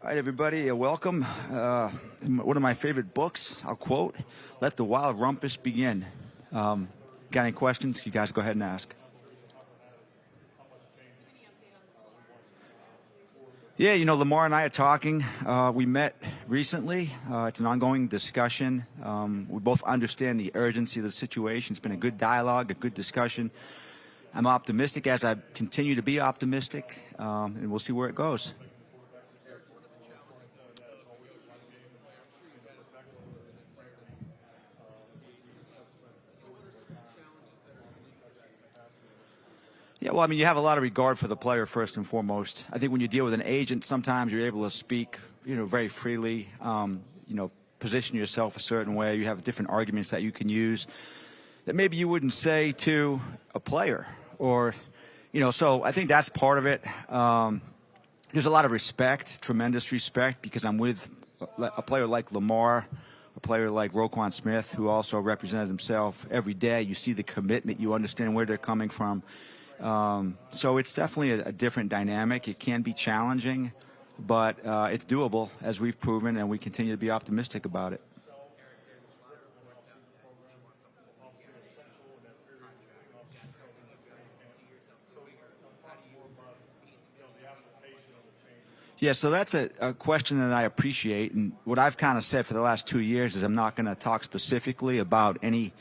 All right, everybody, welcome. One of my favorite books, I'll quote, "Let the wild rumpus begin." Got any questions? You guys go ahead and ask. Yeah, Lamar and I are talking. We met recently. It's an ongoing discussion. We both understand the urgency of the situation. It's been a good dialogue, a good discussion. I'm optimistic as I continue to be optimistic, and we'll see where it goes. Yeah, well, you have a lot of regard for the player first and foremost. I think when you deal with an agent, sometimes you're able to speak, very freely. Position yourself a certain way. You have different arguments that you can use that maybe you wouldn't say to a player, or, So I think that's part of it. There's a lot of respect, tremendous respect, because I'm with a player like Lamar, a player like Roquan Smith, who also represented himself every day. You see the commitment. You understand where they're coming from. So it's definitely a different dynamic. It can be challenging, but it's doable, as we've proven, and we continue to be optimistic about it. Yeah, so that's a question that I appreciate. And what I've kind of said for the last 2 years is I'm not going to talk specifically about any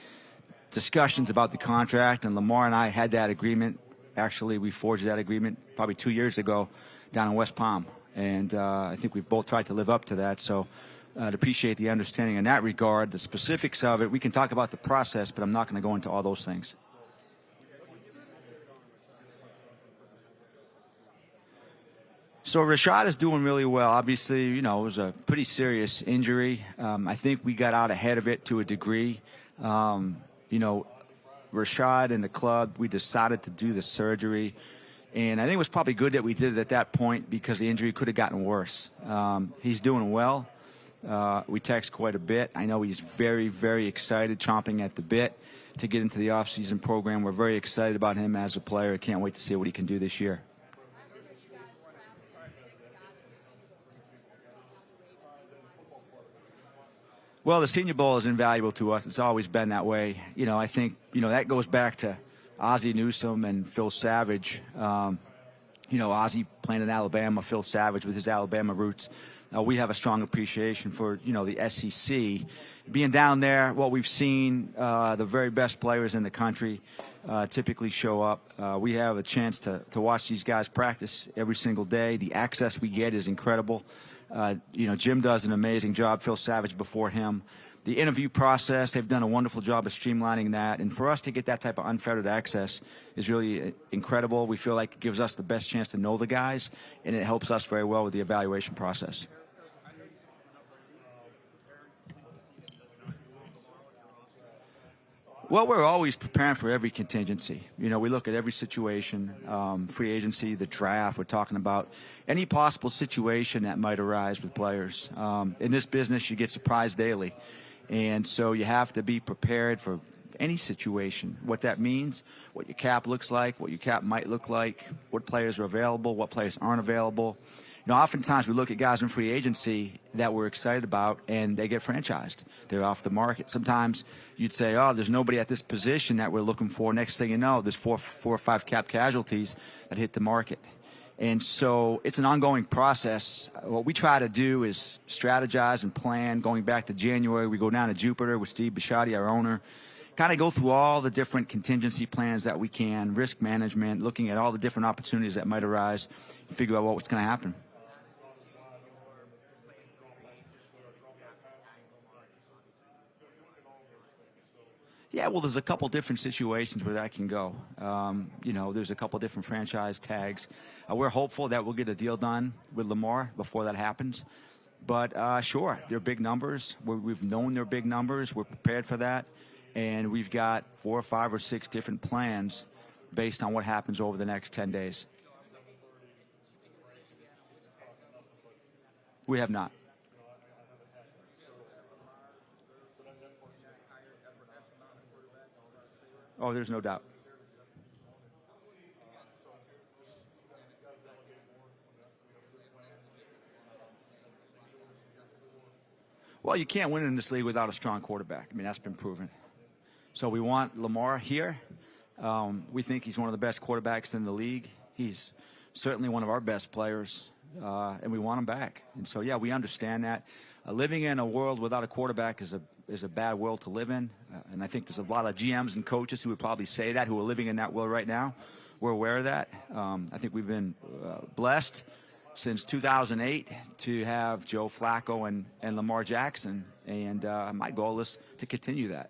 discussions about the contract. And Lamar and I had that agreement. Actually, we forged that agreement probably 2 years ago down in West Palm. And I think we've both tried to live up to that. So I'd appreciate the understanding in that regard. The specifics of it, we can talk about the process, but I'm not going to go into all those things. So Rashad is doing really well. Obviously, it was a pretty serious injury. I think we got out ahead of it to a degree. Rashad and the club, we decided to do the surgery. And I think it was probably good that we did it at that point because the injury could have gotten worse. He's doing well. We text quite a bit. I know he's very, very excited, chomping at the bit to get into the offseason program. We're very excited about him as a player. Can't wait to see what he can do this year. Well, the Senior Bowl is invaluable to us. It's always been that way. I think, that goes back to Ozzie Newsome and Phil Savage. Ozzie playing in Alabama, Phil Savage with his Alabama roots. We have a strong appreciation for, the SEC. Being down there, what we've seen, the very best players in the country typically show up. We have a chance to watch these guys practice every single day. The access we get is incredible. Jim does an amazing job, Phil Savage before him. The interview process, they've done a wonderful job of streamlining that. And for us to get that type of unfettered access is really incredible. We feel like it gives us the best chance to know the guys, and it helps us very well with the evaluation process. Well, we're always preparing for every contingency. We look at every situation, free agency, the draft. We're talking about any possible situation that might arise with players. In this business, you get surprised daily. And so you have to be prepared for any situation, what that means, what your cap looks like, what your cap might look like, what players are available, what players aren't available. Oftentimes we look at guys in free agency that we're excited about, and they get franchised. They're off the market. Sometimes you'd say, oh, there's nobody at this position that we're looking for. Next thing you know, there's four or five cap casualties that hit the market. And so it's an ongoing process. What we try to do is strategize and plan. Going back to January, we go down to Jupiter with Steve Bisciotti, our owner, kind of go through all the different contingency plans that we can, risk management, looking at all the different opportunities that might arise, and figure out what's going to happen. Yeah, well, there's a couple different situations where that can go. There's a couple different franchise tags. We're hopeful that we'll get a deal done with Lamar before that happens. But, sure, they're big numbers. We've known they're big numbers. We're prepared for that. And we've got 4 or 5 or 6 different plans based on what happens over the next 10 days. We have not. Oh, there's no doubt. Well, you can't win in this league without a strong quarterback. I mean, that's been proven. So we want Lamar here. We think he's one of the best quarterbacks in the league. He's certainly one of our best players, and we want him back. And so, yeah, we understand that. Living in a world without a quarterback is a bad world to live in, and I think there's a lot of GMs and coaches who would probably say that, who are living in that world right now. We're aware of that. I think we've been blessed since 2008 to have Joe Flacco and Lamar Jackson, and my goal is to continue that.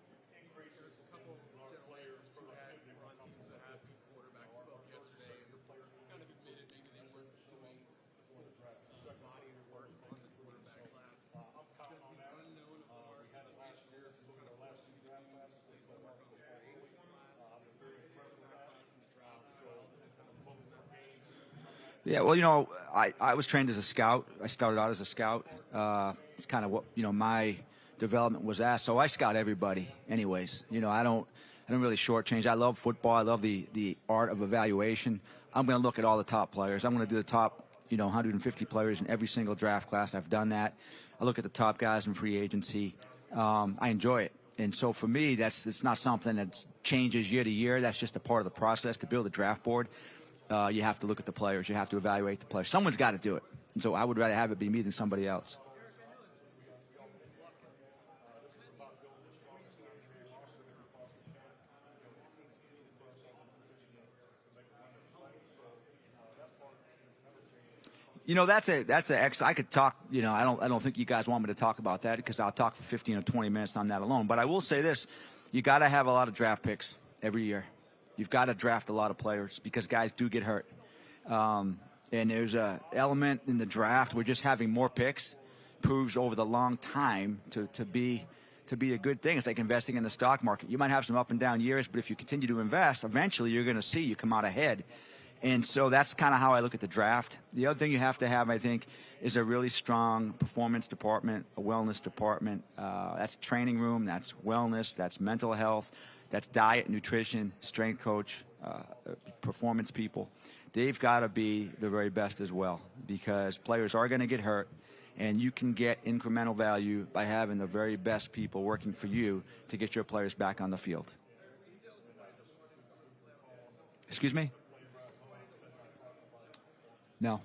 Yeah, well, you know, I was trained as a scout. I started out as a scout. It's kind of what, you know, my development was at. So I scout everybody anyways. You know, I don't really shortchange. I love football. I love the art of evaluation. I'm going to look at all the top players. I'm going to do the top, you know, 150 players in every single draft class. I've done that. I look at the top guys in free agency. I enjoy it. And so for me, it's not something that changes year to year. That's just a part of the process to build a draft board. You have to look at the players. You have to evaluate the players. Someone's got to do it. And so I would rather have it be me than somebody else. You know, that's I could talk, you know, I don't think you guys want me to talk about that because I'll talk for 15 or 20 minutes on that alone. But I will say this, you got to have a lot of draft picks every year. You've got to draft a lot of players because guys do get hurt. And there's an element in the draft where just having more picks proves over the long time to be a good thing. It's like investing in the stock market. You might have some up and down years, but if you continue to invest, eventually you're going to see you come out ahead. And so that's kind of how I look at the draft. The other thing you have to have, I think, is a really strong performance department, a wellness department. That's training room, that's wellness, that's mental health. That's diet, nutrition, strength coach, performance people. They've got to be the very best as well because players are going to get hurt, and you can get incremental value by having the very best people working for you to get your players back on the field. Excuse me? No.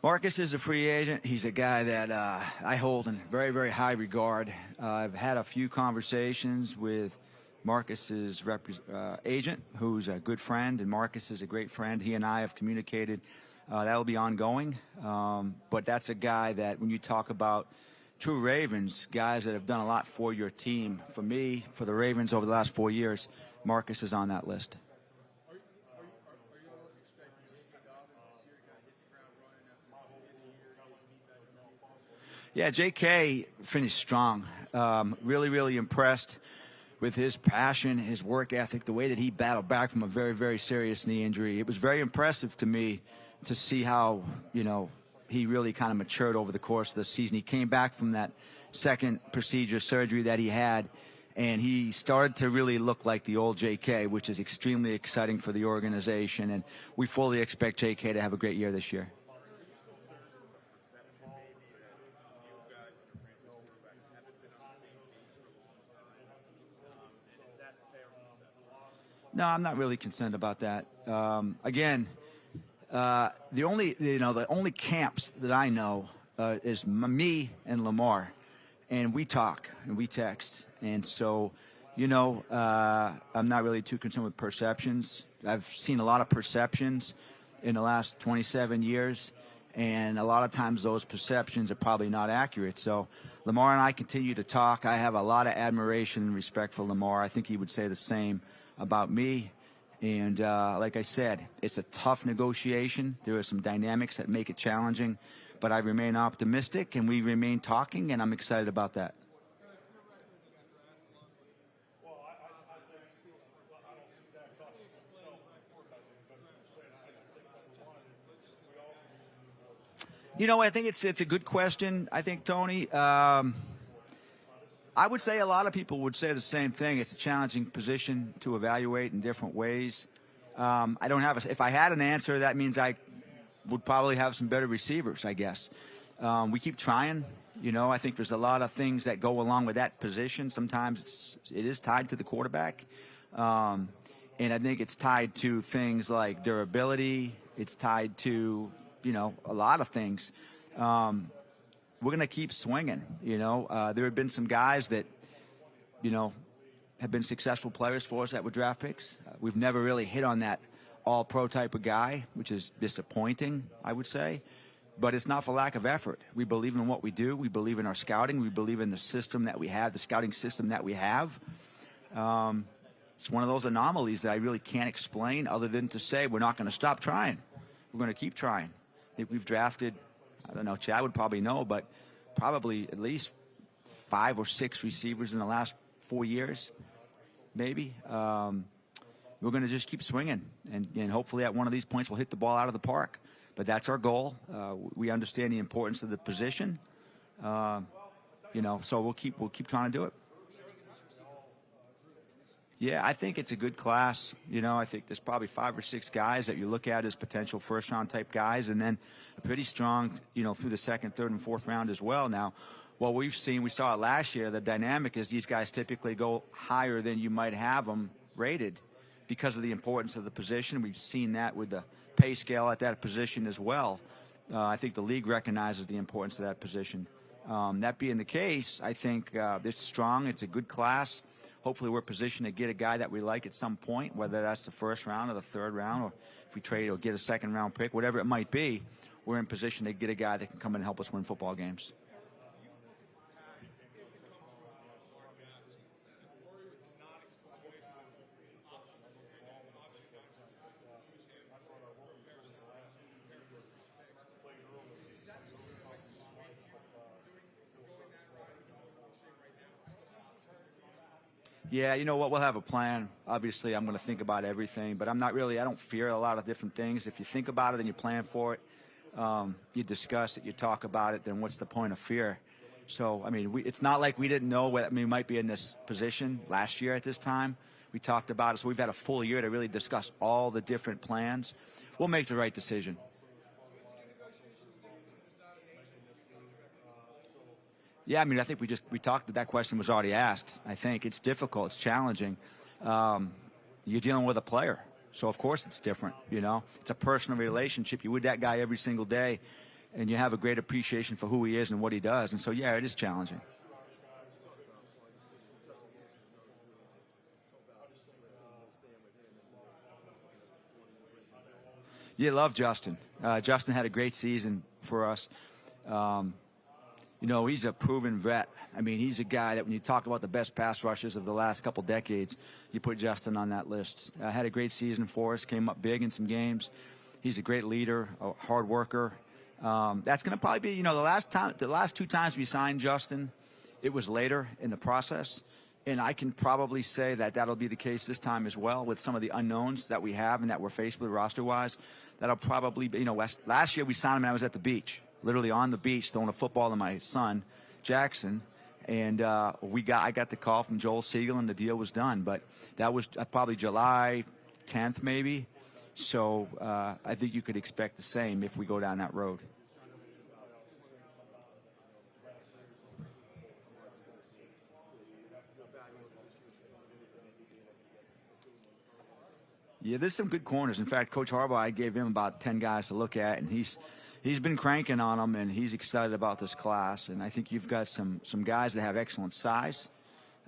Marcus is a free agent. He's a guy that I hold in very, very high regard. I've had a few conversations with Marcus's agent, who's a good friend, and Marcus is a great friend. He and I have communicated. That'll be ongoing. But that's a guy that when you talk about true Ravens, guys that have done a lot for your team, for me, for the Ravens over the last 4 years, Marcus is on that list. Yeah, J.K. finished strong. Really, really impressed with his passion, his work ethic, the way that he battled back from a very, very serious knee injury. It was very impressive to me to see how, you know, he really kind of matured over the course of the season. He came back from that second procedure surgery that he had, and he started to really look like the old J.K., which is extremely exciting for the organization. And we fully expect J.K. to have a great year this year. No, I'm not really concerned about that. Again, the only camps that I know is me and Lamar, and we talk and we text, and so, you know, I'm not really too concerned with perceptions. I've seen a lot of perceptions in the last 27 years, and a lot of times those perceptions are probably not accurate. So Lamar and I continue to talk. I have a lot of admiration and respect for Lamar. I think he would say the same about me. And like I said, it's a tough negotiation. There are some dynamics that make it challenging, but I remain optimistic, and we remain talking, and I'm excited about that. You know, I think it's a good question. I think, Tony, I would say a lot of people would say the same thing. It's a challenging position to evaluate in different ways. I don't have if I had an answer, that means I would probably have some better receivers, I guess. We keep trying. I think there's a lot of things that go along with that position. Sometimes it is tied to the quarterback. And I think it's tied to things like durability. It's tied to, a lot of things. We're going to keep swinging. There have been some guys that, have been successful players for us that were draft picks. We've never really hit on that all-pro type of guy, which is disappointing, I would say. But it's not for lack of effort. We believe in what we do. We believe in our scouting. We believe in the system that we have, the scouting system that we have. It's one of those anomalies that I really can't explain other than to say we're not going to stop trying. We're going to keep trying. I think we've drafted, I don't know, Chad would probably know, but probably at least 5 or 6 receivers in the last 4 years, maybe. We're going to just keep swinging, and hopefully at one of these points we'll hit the ball out of the park. But that's our goal. We understand the importance of the position, so we'll keep trying to do it. Yeah, I think it's a good class. I think there's probably 5 or 6 guys that you look at as potential first-round type guys, and then pretty strong, through the second, third, and fourth round as well. Now, what we saw it last year, the dynamic is these guys typically go higher than you might have them rated because of the importance of the position. We've seen that with the pay scale at that position as well. I think the league recognizes the importance of that position. That being the case, I think it's strong. It's a good class. Hopefully we're positioned to get a guy that we like at some point, whether that's the first round or the third round, or if we trade or get a second-round pick, whatever it might be, we're in position to get a guy that can come and help us win football games. Yeah, you know what? We'll have a plan. Obviously, I'm going to think about everything, but I don't fear a lot of different things. If you think about it and you plan for it, you discuss it, you talk about it, then what's the point of fear? So, it's not like we didn't know we might be in this position last year at this time. We talked about it, so we've had a full year to really discuss all the different plans. We'll make the right decision. Yeah, I think we talked that question was already asked. I think it's difficult. It's challenging. You're dealing with a player. So, of course, it's different. It's a personal relationship. You're with that guy every single day, and you have a great appreciation for who he is and what he does. And so, yeah, it is challenging. You love Justin. Justin had a great season for us. He's a proven vet. He's a guy that when you talk about the best pass rushers of the last couple decades, you put Justin on that list. Had a great season for us, came up big in some games. He's a great leader, a hard worker. That's going to probably be, the last 2 times we signed Justin, it was later in the process. And I can probably say that that'll be the case this time as well with some of the unknowns that we have and that we're faced with roster-wise. That'll probably be, last year we signed him and I was at the beach. Literally on the beach throwing a football to my son, Jackson, and I got the call from Joel Siegel and the deal was done. But that was probably July 10th maybe. So I think you could expect the same if we go down that road. Yeah, there's some good corners. In fact, Coach Harbaugh, I gave him about 10 guys to look at, and he's been cranking on them, and he's excited about this class. And I think you've got some guys that have excellent size.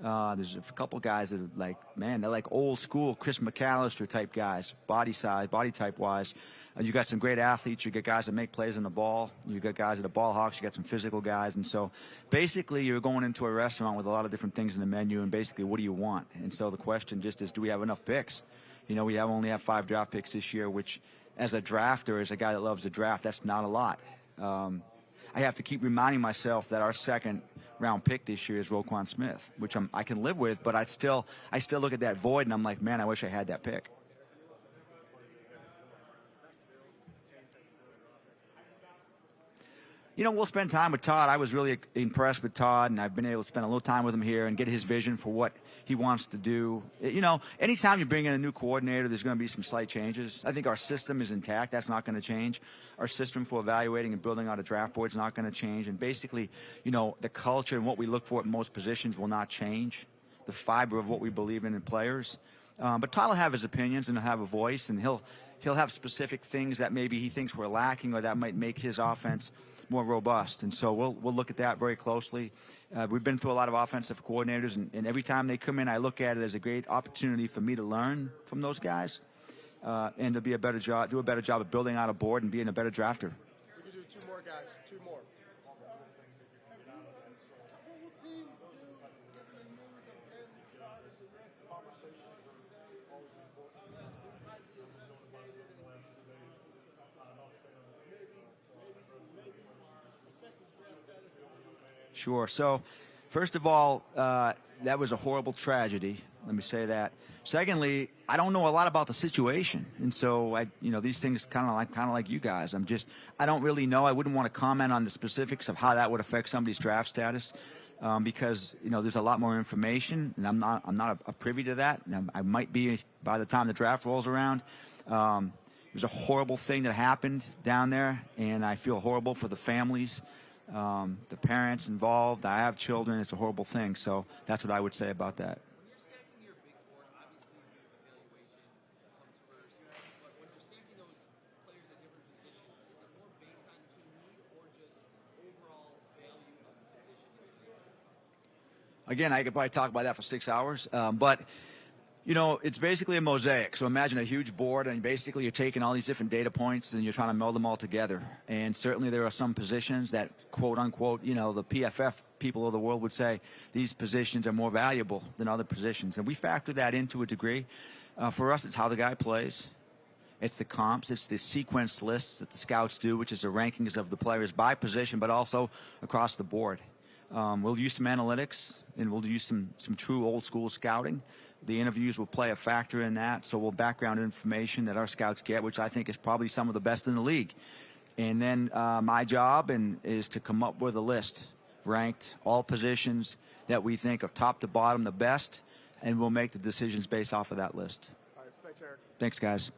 There's a couple guys that are they're like old school Chris McAllister type guys, body type wise. You got some great athletes. You got guys that make plays on the ball. You got guys that are ball hawks. You got some physical guys. And so basically you're going into a restaurant with a lot of different things in the menu, and basically what do you want? And so the question just is, do we have enough picks? We only have 5 draft picks this year, which as a drafter, as a guy that loves the draft, that's not a lot. I have to keep reminding myself that our second-round pick this year is Roquan Smith, which I can live with, but I still look at that void, and I'm like, man, I wish I had that pick. We'll spend time with Todd. I was really impressed with Todd, and I've been able to spend a little time with him here and get his vision for what he wants to do. Anytime you bring in a new coordinator, there's going to be some slight changes. I think our system is intact. That's not going to change. Our system for evaluating and building out a draft board is not going to change. And basically, the culture and what we look for at most positions will not change. The fiber of what we believe in players. But Todd will have his opinions and he'll have a voice, and he'll have specific things that maybe he thinks we're lacking or that might make his offense more robust. And so we'll look at that very closely. We've been through a lot of offensive coordinators, and every time they come in, I look at it as a great opportunity for me to learn from those guys and to do a better job of building out a board and being a better drafter. We can do two more, guys. Two more. Sure. So, first of all, that was a horrible tragedy. Let me say that. Secondly, I don't know a lot about the situation, and so these things kind of like you guys. I don't really know. I wouldn't want to comment on the specifics of how that would affect somebody's draft status, because there's a lot more information, and I'm not a privy to that. And I might be by the time the draft rolls around. It was a horrible thing that happened down there, and I feel horrible for the families. The parents involved. I have children. It's a horrible thing. So that's what I would say about that. When you're stacking your big board, obviously the evaluation comes first. But when you're stacking those players at different positions, is it more based on team need or just overall value of the position? Again, I could probably talk about that for 6 hours. But it's basically a mosaic. So imagine a huge board, and basically you're taking all these different data points and you're trying to meld them all together. And certainly there are some positions that, quote unquote, the PFF people of the world would say these positions are more valuable than other positions. And we factor that into a degree. For us, it's how the guy plays. It's the comps. It's the sequence lists that the scouts do, which is the rankings of the players by position, but also across the board. We'll use some analytics, and we'll use some true old school scouting. The interviews will play a factor in that, so we'll background information that our scouts get, which I think is probably some of the best in the league. And then my job is to come up with a list, ranked all positions that we think of top to bottom the best, and we'll make the decisions based off of that list. All right, thanks, Eric. Thanks, guys.